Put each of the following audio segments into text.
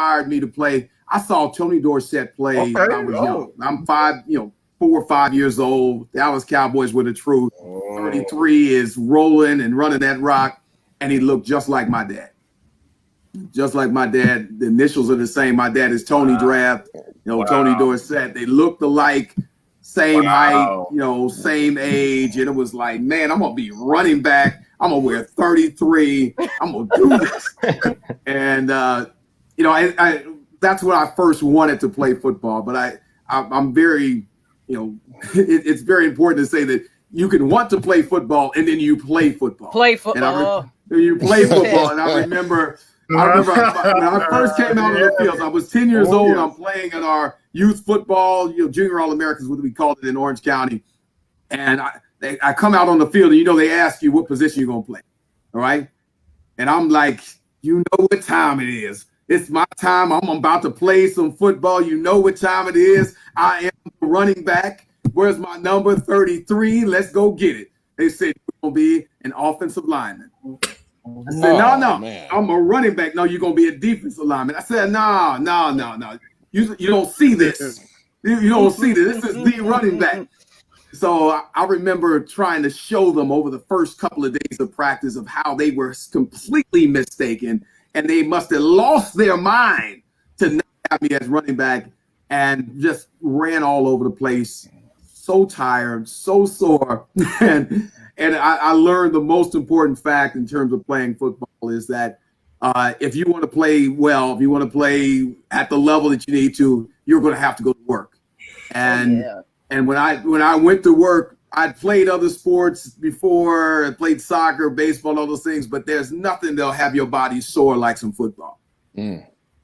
inspired me to play. I saw Tony Dorsett play when I was young. I'm 4 or 5 years old. Dallas Cowboys were the truth. 33 is rolling and running that rock, and he looked just like my dad. Just like my dad. The initials are the same. My dad is Tony Draft. Tony Dorsett. They looked alike, same height, same age. And it was like, man, I'm going to be running back. I'm going to wear 33. I'm going to do this. And, that's when I first wanted to play football. But I'm very, it's very important to say that you can want to play football and then you play football. You play football. And I remember when I first came out of the fields, I was 10 years old. I'm playing in our youth football, junior All-Americans, what we called it in Orange County. And I come out on the field and, they ask you what position you're going to play. All right. And I'm like, you know what time it is. It's my time. I'm about to play some football. You know what time it is. I am running back. Where's my number? 33. Let's go get it. They said, you're going to be an offensive lineman. I said, no, man. I'm a running back. No, you're going to be a defensive lineman. I said, no. You don't see this. You don't see this. This is the running back. So I remember trying to show them over the first couple of days of practice of how they were completely mistaken, and they must have lost their mind to not have me as running back, and just ran all over the place. So tired, so sore. And I learned the most important fact in terms of playing football is that if you want to play well, if you want to play at the level that you need to, you're going to have to go to work. And when I went to work, I'd played other sports before. I played soccer, baseball, all those things, but there's nothing that'll have your body sore like some football.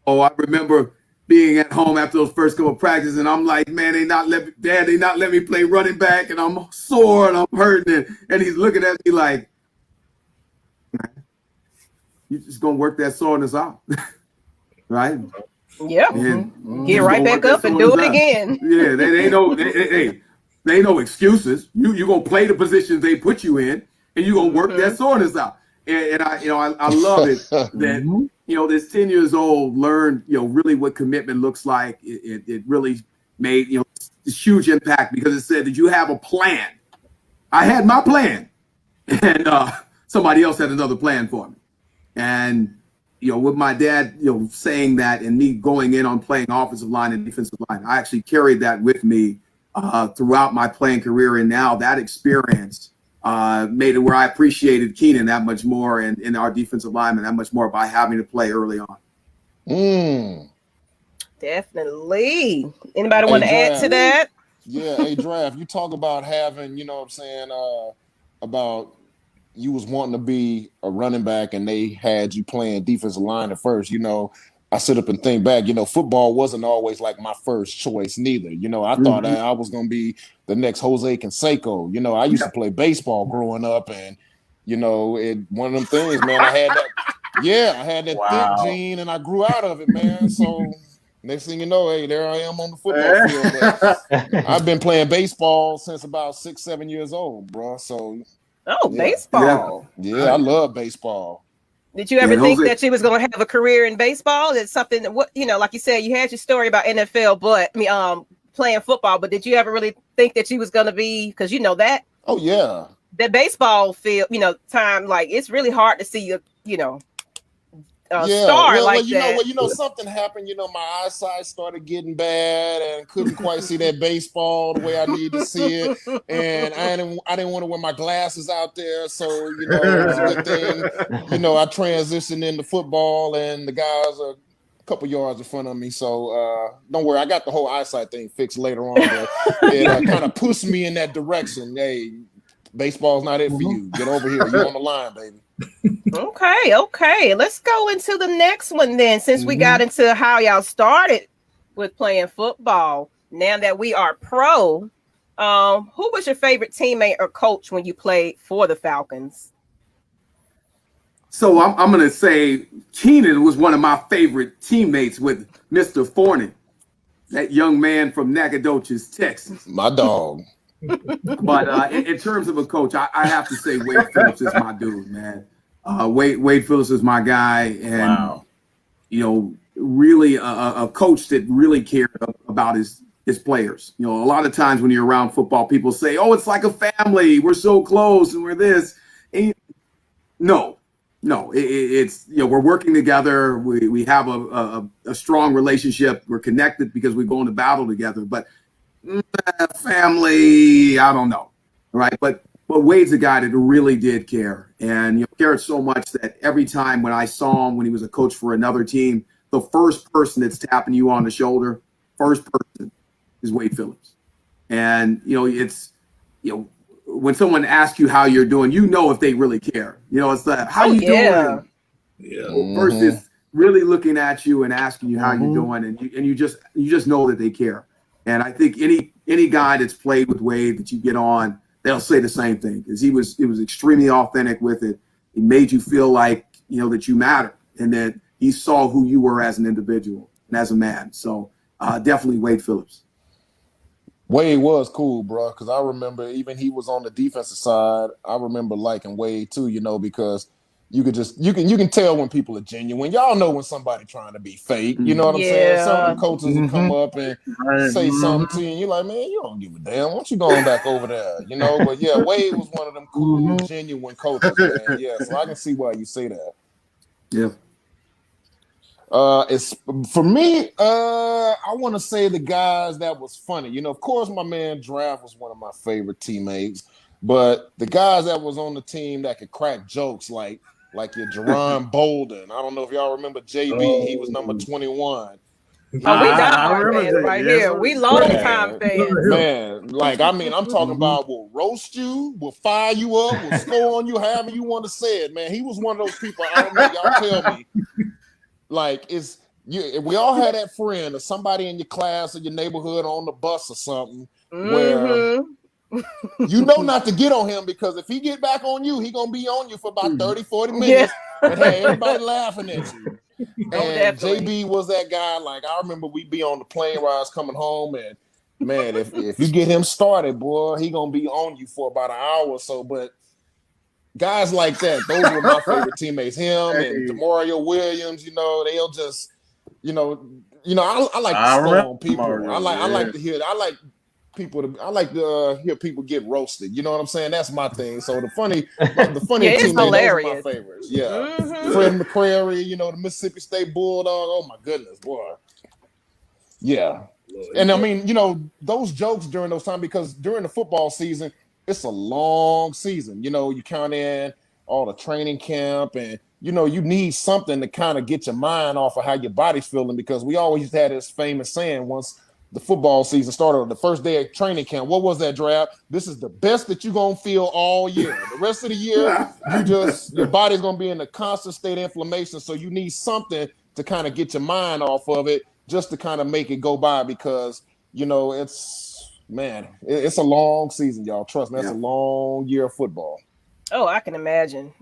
Oh, I remember being at home after those first couple of practices, and I'm like, man, they not let me play running back, and I'm sore and I'm hurting, and he's looking at me like, you just gonna work that soreness out, right? Yeah. Get right back up and do it again. Yeah, they no excuses. You gonna play the positions they put you in, and you gonna work that soreness out. And I love it that this 10 years old learned really what commitment looks like. It really made this huge impact because it said that you have a plan. I had my plan, and somebody else had another plan for me. And with my dad saying that and me going in on playing offensive line and defensive line, I actually carried that with me throughout my playing career. And now that experience made it where I appreciated Kynan that much more and our defensive lineman that much more by having to play early on. Definitely. Anybody want to add to that? Yeah, Draft, you talk about having, about you was wanting to be a running back and they had you playing defensive line at first. I sit up and think back, football wasn't always like my first choice neither. I thought I was going to be the next Jose Canseco. I used to play baseball growing up, and, one of them things, man, I had that thick gene and I grew out of it, man. So next thing you know, hey, there I am on the football field. But I've been playing baseball since about 6-7 years old, bro. So, baseball. Yeah, I love baseball. Did you ever think that you was going to have a career in baseball? It's something that, like you said, you had your story about NFL, but playing football. But did you ever really think that you was going to be? Because that. Oh yeah. That baseball field, time, like it's really hard to see you, star like that. Something happened. My eyesight started getting bad and couldn't quite see that baseball the way I needed to see it. And I didn't want to wear my glasses out there. So, it was a good thing. I transitioned into football and the guys are a couple yards in front of me. So don't worry. I got the whole eyesight thing fixed later on. But it kind of pushed me in that direction. Hey, baseball's not it for you. Get over here. You're on the line, baby. Okay. Let's go into the next one then. Since we got into how y'all started with playing football, now that we are pro, who was your favorite teammate or coach when you played for the Falcons? So I'm going to say Kynan was one of my favorite teammates with Mr. Forney, that young man from Nacogdoches, Texas. My dog. But in terms of a coach, I have to say Wade Phillips is my dude, man. Wade Phillips is my guy, and really a coach that really cared about his players. You know, a lot of times when you're around football, people say, "Oh, it's like a family. We're so close and we're this." And no, it's, you know, we're working together. We have a strong relationship. We're connected because we go into battle together. But family, I don't know, right? But Wade's a guy that really did care, and, you know, cared so much that every time when I saw him when he was a coach for another team, the first person that's tapping you on the shoulder, first person, is Wade Phillips. And, you know, it's, you know, when someone asks you how you're doing, you know if they really care. You know, it's the how you doing, versus really looking at you and asking you how you're doing, and you just know that they care. And I think any guy that's played with Wade that you get on, they'll say the same thing, because it was extremely authentic with it. He made you feel like, you know, that you matter, and that he saw who you were as an individual and as a man. So definitely Wade Phillips. Wade was cool, bro, because I remember even he was on the defensive side. I remember liking Wade too, you know, because you can tell when people are genuine. Y'all know when somebody trying to be fake. You know what I'm saying? Some of the coaches will come up and say something to you, and you're like, man, you don't give a damn. Why don't you going back over there? You know, but yeah, Wade was one of them cool, genuine coaches, man. Yeah, so I can see why you say that. Yeah. It's for me, I want to say the guys that was funny. You know, of course, my man Draft was one of my favorite teammates, but the guys that was on the team that could crack jokes like your Jerron Bolden. I don't know if y'all remember JB. He was number 21. We diehard fans right here. We long time fans. Man, like, I mean, I'm talking about will roast you, will fire you up, will score on you, however you want to say it, man. He was one of those people. I don't know, y'all tell me. Like, we all had that friend or somebody in your class or your neighborhood on the bus or something where you know not to get on him, because if he get back on you, he gonna be on you for about 30, 40 minutes and have everybody laughing at you. And JB was that guy. Like, I remember we'd be on the plane rides coming home, and man, if you get him started, boy, he gonna be on you for about an hour or so. But guys like that, those were my favorite teammates. Him and Demario Williams, you know, they'll just, you know, I like to storm people. I like to hear. I like to hear people get roasted. You know what I'm saying? That's my thing. So the funny teammates, those are my favorites. Yeah, Fred McCrary, you know, the Mississippi State Bulldog. Oh my goodness, boy. Yeah, and I mean, you know, those jokes during those times, because during the football season, it's a long season. You know, you count in all the training camp, and, you know, you need something to kind of get your mind off of how your body's feeling, because we always had this famous saying once the football season started, on the first day of training camp. What was that, Draft? This is the best that you're going to feel all year. The rest of the year, your body's going to be in a constant state of inflammation, so you need something to kind of get your mind off of it, just to kind of make it go by, because, you know, it's a long season, y'all. Trust me, that's a long year of football. Oh, I can imagine.